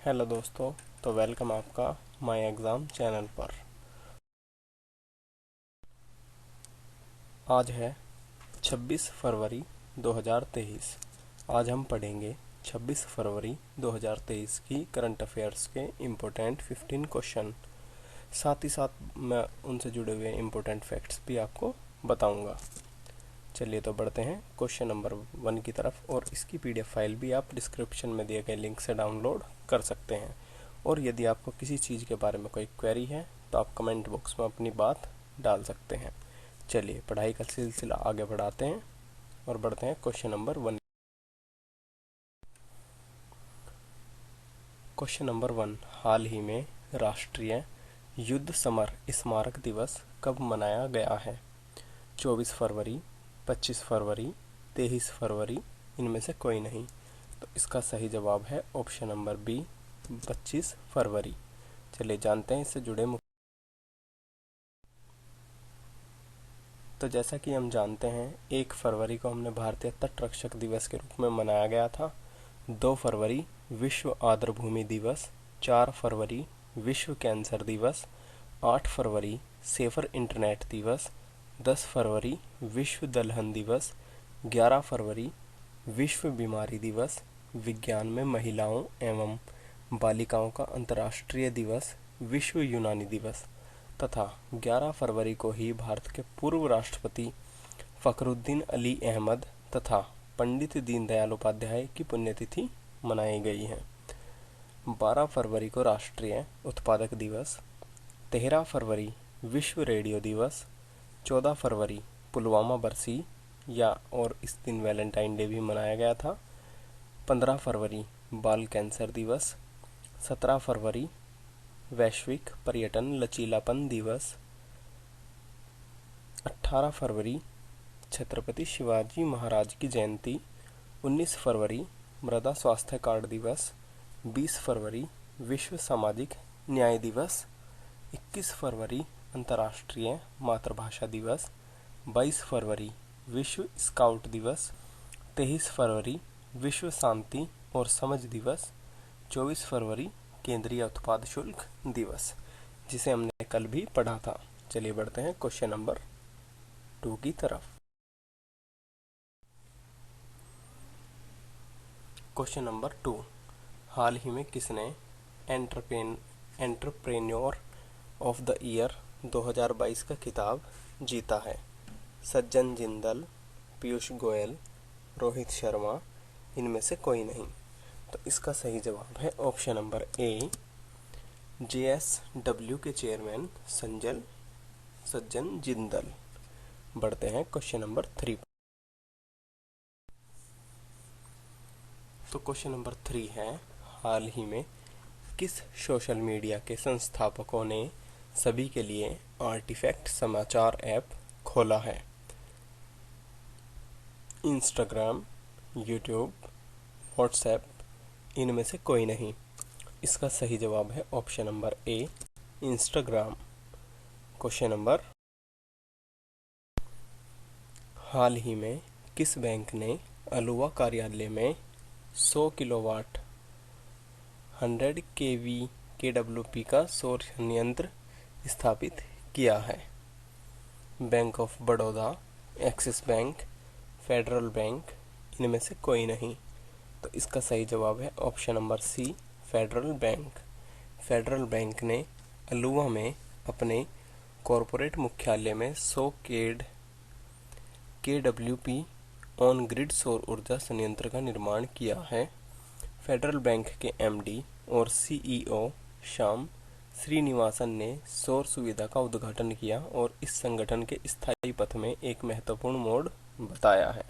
Hello दोस्तों, तो welcome आपका माय एग्ज़ाम चैनल पर। आज है 26 फरवरी 2023। आज हम पढ़ेंगे 26 फरवरी 2023 की करंट अफेयर्स के इम्पोर्टेंट 15 क्वेश्चन। साथ ही साथ मैं उनसे जुड़े हुए इम्पोर्टेंट फैक्ट्स भी आपको बताऊंगा। चलिए तो बढ़ते हैं क्वेश्चन नंबर 1 की तरफ, और इसकी पीडीएफ फाइल भी आप डिस्क्रिप्शन में दिए गए लिंक से डाउनलोड कर सकते हैं। और यदि आपको किसी चीज़ के बारे में कोई क्वेरी है तो आप कमेंट बॉक्स में अपनी बात डाल सकते हैं। चलिए पढ़ाई का सिलसिला आगे बढ़ाते हैं और बढ़ते हैं क्वेश्चन नंबर 1। क्वेश्चन नंबर 1, हाल ही में राष्ट्रीय युद्ध समर स्मारक दिवस कब मनाया गया है? 24 फरवरी, 25 फरवरी, 23 फरवरी, इनमें से कोई नहीं। तो इसका सही जवाब है ऑप्शन नंबर बी, 25 फरवरी। चलिए जानते हैं इससे जुड़े तो जैसा कि हम जानते हैं 1 फरवरी को हमने भारतीय तट रक्षक दिवस के रूप में मनाया गया था। 2 फरवरी विश्व आर्द्रभूमि दिवस, 4 फरवरी विश्व कैंसर दिवस, 8 फरवरी सेफर इंटरनेट दिवस, 10 फरवरी विश्व दलहन दिवस, 11 फरवरी विश्व बीमारी दिवस, विज्ञान में महिलाओं एवं बालिकाओं का अंतर्राष्ट्रीय दिवस विश्व यूनानी दिवस, तथा 11 फरवरी को ही भारत के पूर्व राष्ट्रपति फखरुद्दीन अली अहमद तथा पंडित दीनदयाल उपाध्याय की पुण्यतिथि मनाई गई है। 12 फरवरी को राष्ट्रीय उत्पादक दिवस, 13 फरवरी विश्व रेडियो दिवस, 14 फरवरी पुलवामा बरसी या और इस दिन वैलेंटाइन डे भी मनाया गया था, 15 फरवरी बाल कैंसर दिवस, 17 फरवरी वैश्विक पर्यटन लचीलापन दिवस, 18 फरवरी छत्रपति शिवाजी महाराज की जयंती, 19 फरवरी मृदा स्वास्थ्य कार्ड दिवस, 20 फरवरी विश्व सामाजिक न्याय दिवस, 21 फरवरी अंतर्राष्ट्रीय मातृभाषा दिवस, 22 फरवरी विश्व स्काउट दिवस, 23 फरवरी विश्व शांति और समझ दिवस, 24 फरवरी केंद्रीय उत्पाद शुल्क दिवस, जिसे हमने कल भी पढ़ा था। चलिए बढ़ते हैं क्वेश्चन नंबर 2 की तरफ। क्वेश्चन नंबर 2, हाल ही में किसने एंटरप्रेन्योर ऑफ द ईयर 2022 का खिताब जीता है? सज्जन जिंदल, पीयूष गोयल, रोहित शर्मा, इनमें से कोई नहीं। तो इसका सही जवाब है ऑप्शन नंबर ए, JSW के चेयरमैन सज्जन जिंदल। बढ़ते हैं क्वेश्चन नंबर 3। तो क्वेश्चन नंबर 3 है, हाल ही में किस सोशल मीडिया के संस्थापकों ने सभी के लिए आर्टिफैक्ट समाचार ऐप खोला है? इंस्टाग्राम, यूट्यूब, व्हाट्सएप, इनमें से कोई नहीं। इसका सही जवाब है option number A, Instagram. Question number, हाल ही में किस बैंक ने अल्वा कार्यालय में 100 किलोवाट 100 केवी KWP का सौर संयंत्र स्थापित किया है? Bank of Baroda, Axis bank, Federal bank, इनमें से कोई नहीं। तो इसका सही जवाब है option number C, Federal bank. Federal bank ने अल्वा में अपने कॉरपोरेट मुख्यालय में 100 KWP ऑन ग्रिड सौर ऊर्जा संयंत्र का निर्माण किया है। फेडरल बैंक के MD और CEO श्याम श्रीनिवासन ने सौर सुविधा का उद्घाटन किया और इस संगठन के स्थायी पथ में एक महत्वपूर्ण मोड़ बताया है।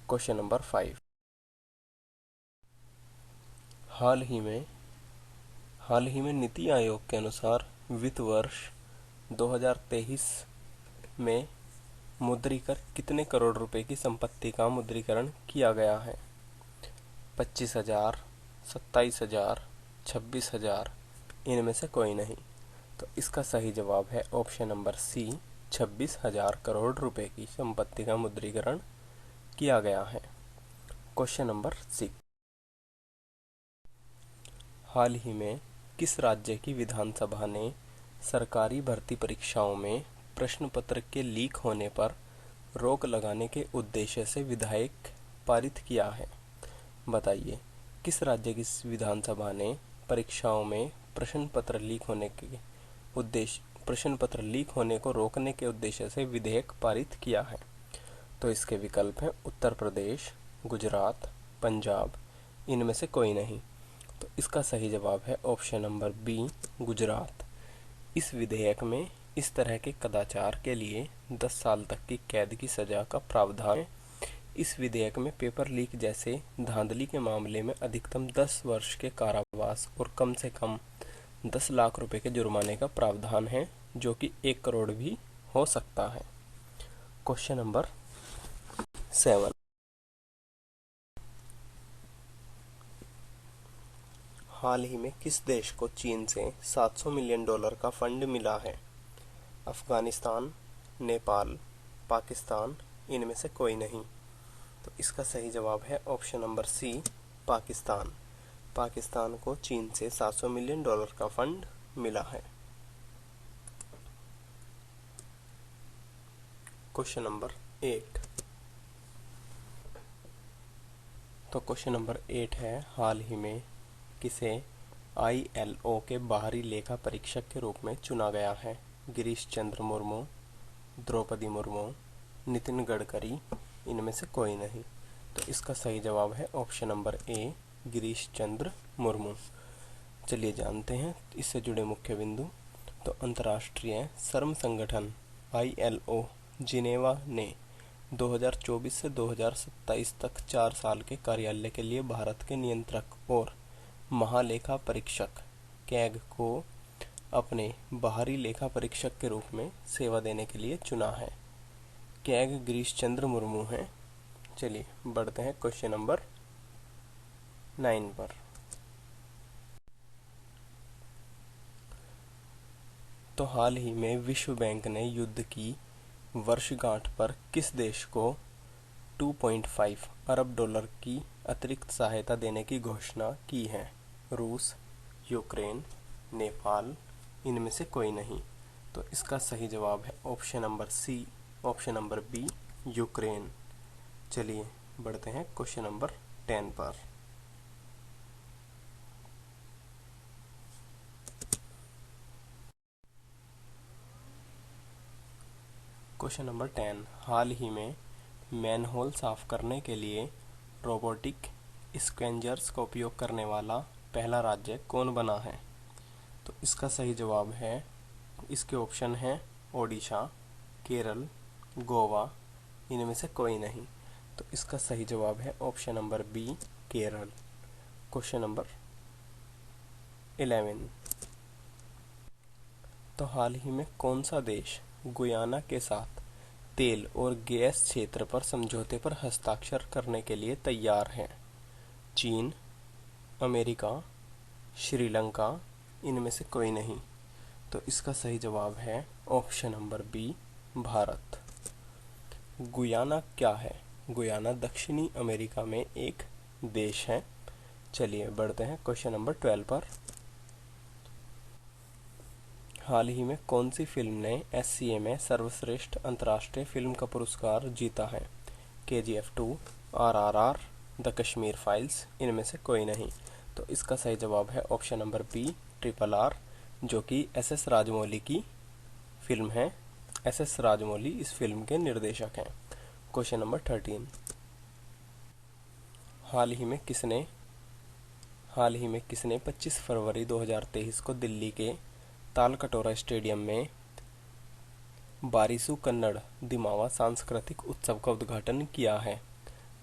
क्वेश्चन नंबर 5, हाल ही में नीति आयोग के अनुसार वित्त वर्ष 2023 में मुद्रीकर कितने करोड़ रुपए की संपत्ति का मुद्रीकरण किया गया है? 25,000, 27,000, 26,000, इनमें से कोई नहीं। तो इसका सही जवाब है ऑप्शन नंबर सी, 26,000 करोड़ रुपए की संपत्ति का मुद्रीकरण किया गया है। क्वेश्चन नंबर 6, हाल ही में किस राज्य की विधानसभा ने सरकारी भर्ती परीक्षाओं में प्रश्न पत्र के लीक होने पर रोक लगाने के उद्देश्य से विधेयक पारित किया है? बताइए, किस राज्य की विधानसभा ने परीक्षाओं में प्रश्न पत्र लीक होने को रोकने के उद्देश्य से विधेयक पारित किया है? तो इसके विकल्प हैं उत्तर प्रदेश, गुजरात, पंजाब, इनमें से कोई नहीं। तो इसका सही जवाब है ऑप्शन नंबर बी, गुजरात। इस विधेयक में इस तरह के कदाचार के लिए 10 साल तक की कैद की सजा का प्रावधान है। इस विधेयक में पेपर लीक जैसे धांधली के मामले में अधिकतम 10 वर्ष के कारावास और कम से कम 10 लाख रुपए के जुर्माने का प्रावधान है, जो कि 1 करोड़ भी हो सकता है। Question number 7। हाल ही में किस देश को चीन से $700 मिलियन का फंड मिला है? अफगानिस्तान, नेपाल, पाकिस्तान, इनमें से कोई नहीं। तो इसका सही जवाब है option number C, Pakistan. Pakistan को चीन से $700 मिलियन का फंड मिला है। Question number 8। तो क्वेश्चन नंबर 8 है, हाल ही में किसे ILO के बाहरी लेखा परीक्षक के रूप में चुना गया है? गिरीश चंद्र मुर्मू, द्रौपदी मुर्मू, नितिन गडकरी, इनमें से कोई नहीं। तो इसका सही जवाब है ऑप्शन नंबर ए, गिरीश चंद्र मुर्मू। चलिए जानते हैं इससे जुड़े मुख्य बिंदु। तो अंतर्राष्ट्रीय श्रम संगठन ILO जिनेवा ने 2024 से 2027 तक 4 साल के कार्यालय के लिए भारत के नियंत्रक और महालेखा परीक्षक कैग को अपने बाहरी लेखा परीक्षक के रूप में सेवा देने के लिए चुना है। कैग गिरीश चंद्र मुर्मू हैं। चलिए बढ़ते हैं क्वेश्चन नंबर 9 पर। तो हाल ही में विश्व बैंक ने युद्ध की वर्षगांठ पर किस देश को 2.5 अरब डॉलर की अतिरिक्त सहायता देने की घोषणा की है? रूस, यूक्रेन, नेपाल, इनमें से कोई नहीं। तो इसका सही जवाब है option number C, option number B, Ukraine. चलिए बढ़ते हैं क्वेश्चन नंबर 10 पर। क्वेश्चन नंबर 10, हाल ही में मैनहोल साफ करने के लिए रोबोटिक स्क्वेंजर्स का उपयोग करने वाला पहला राज्य कौन बना है? तो इसका सही जवाब है, इसके ऑप्शन हैं ओडिशा, केरल, गोवा, इनमें से कोई नहीं। तो इसका सही जवाब है option number B, Kerala. Question number 11। तो हाल ही में कौन सा देश गुयाना के साथ तेल और गैस क्षेत्र पर समझौते पर हस्ताक्षर करने के लिए तैयार है? चीन, अमेरिका, श्रीलंका, इनमें से कोई नहीं। तो इसका सही जवाब है option number B, Bharat. Guyana क्या है? गुयाना दक्षिणी अमेरिका में एक देश है। चलिए बढ़ते हैं क्वेश्चन नंबर 12 पर। हाल ही में कौन सी फिल्म ने SCA में सर्वश्रेष्ठ अंतर्राष्ट्रीय फिल्म का पुरस्कार जीता है? KGF 2, RRR, the Kashmir files, इनमें से कोई नहीं। तो इसका सही जवाब है ऑप्शन नंबर बी, RRR, जो कि SS राजमौली की फिल्म है। SS राजमौली इस फिल्म के निर्देशक हैं। क्वेश्चन नंबर 13, हाल ही में किसने 25 फरवरी 2023 को दिल्ली के तालकटोरा स्टेडियम में बारिसु कन्नड़ दिमावा सांस्कृतिक उत्सव का उद्घाटन किया है?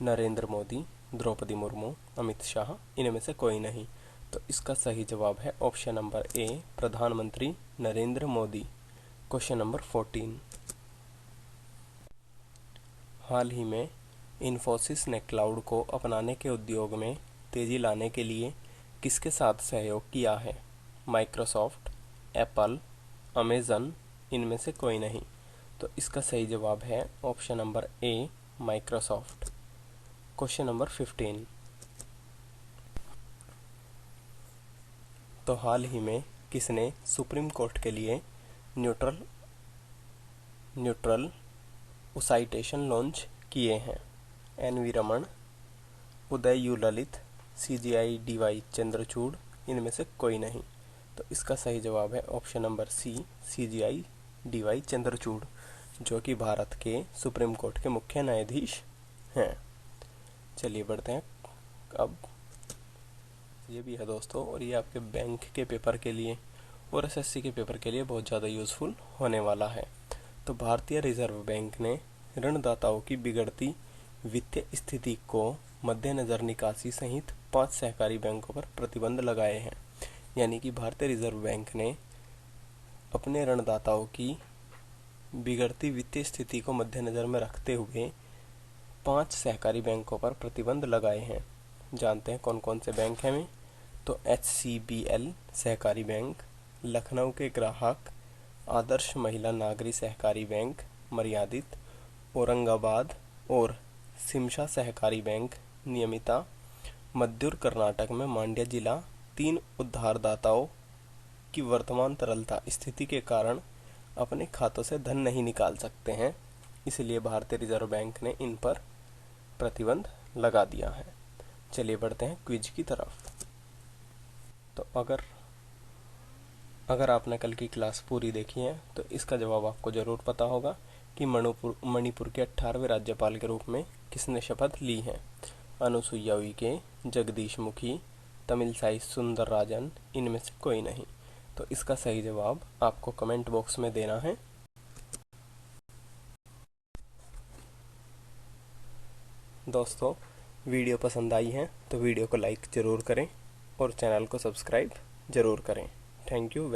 नरेंद्र मोदी, द्रौपदी मुर्मू, अमित शाह, इनमें से कोई नहीं। तो इसका सही जवाब है ऑप्शन नंबर ए, प्रधानमंत्री नरेंद्र मोदी। क्वेश्चन नंबर 14, हाल ही में इन्फोसिस ने क्लाउड को अपनाने के उद्योग में तेजी लाने के लिए किसके साथ सहयोग किया है? माइक्रोसॉफ्ट, एप्पल, अमेजन, इनमें से कोई नहीं। तो इसका सही जवाब है ऑप्शन नंबर ए, माइक्रोसॉफ्ट। क्वेश्चन नंबर 15, तो हाल ही में किसने सुप्रीम कोर्ट के लिए न्यूट्रल साइटेशन लॉन्च किए हैं? N V Raman, Uday U Lalit, CGI DY Chandrachud, इनमें से कोई नहीं। तो इसका सही जवाब है ऑप्शन नंबर सी, CGI DY चंद्रचूड़, जो कि भारत के सुप्रीम कोर्ट के मुख्य न्यायाधीश हैं। चलिए बढ़ते हैं। अब ये भी है दोस्तों, और ये आपके बैंक के पेपर के लिए और SSC के पेपर के लिए बहुत ज़्यादा यूज़फुल होने वाला है। तो भारतीय रिजर्व बैंक ने ऋणदाताओं की बिगड़ती वित्तीय स्थिति को मद्देनजर निकासी सहित 5 सहकारी बैंकों पर प्रतिबंध लगाए हैं। यानी कि भारतीय रिजर्व बैंक ने अपने ऋणदाताओं की बिगड़ती वित्तीय स्थिति को मद्देनजर में रखते हुए 5 सहकारी बैंकों पर प्रतिबंध लगाए हैं। जानते हैं कौन कौन से बैंक हैं वे? तो HCBL सहकारी बैंक, लखनऊ के ग्राहक आदर्श महिला नागरी सहकारी बैंक मर्यादित, औरंगाबाद और शिमशा सहकारी बैंक नियमिता, मध्युर कर्नाटक में मांड्या जिला 3 उधारदाताओं की वर्तमान तरलता स्थिति के कारण अपने खातों से धन नहीं निकाल सकते हैं, इसलिए भारतीय रिजर्व बैंक ने इन पर प्रतिबंध लगा दिया है। चलिए बढ़ते हैं क्विज की तरफ। तो अगर आपने कल की क्लास पूरी देखी है तो इसका जवाब आपको ज़रूर पता होगा कि मणिपुर के 18वें राज्यपाल के रूप में किसने शपथ ली है? अनुसुईया उइके, जगदीश मुखी, तमिलसाई सुंदरराजन, इनमें से कोई नहीं। तो इसका सही जवाब आपको कमेंट बॉक्स में देना है। दोस्तों, वीडियो पसंद आई है तो वीडियो को लाइक ज़रूर करें और चैनल को सब्सक्राइब ज़रूर करें। Thank you.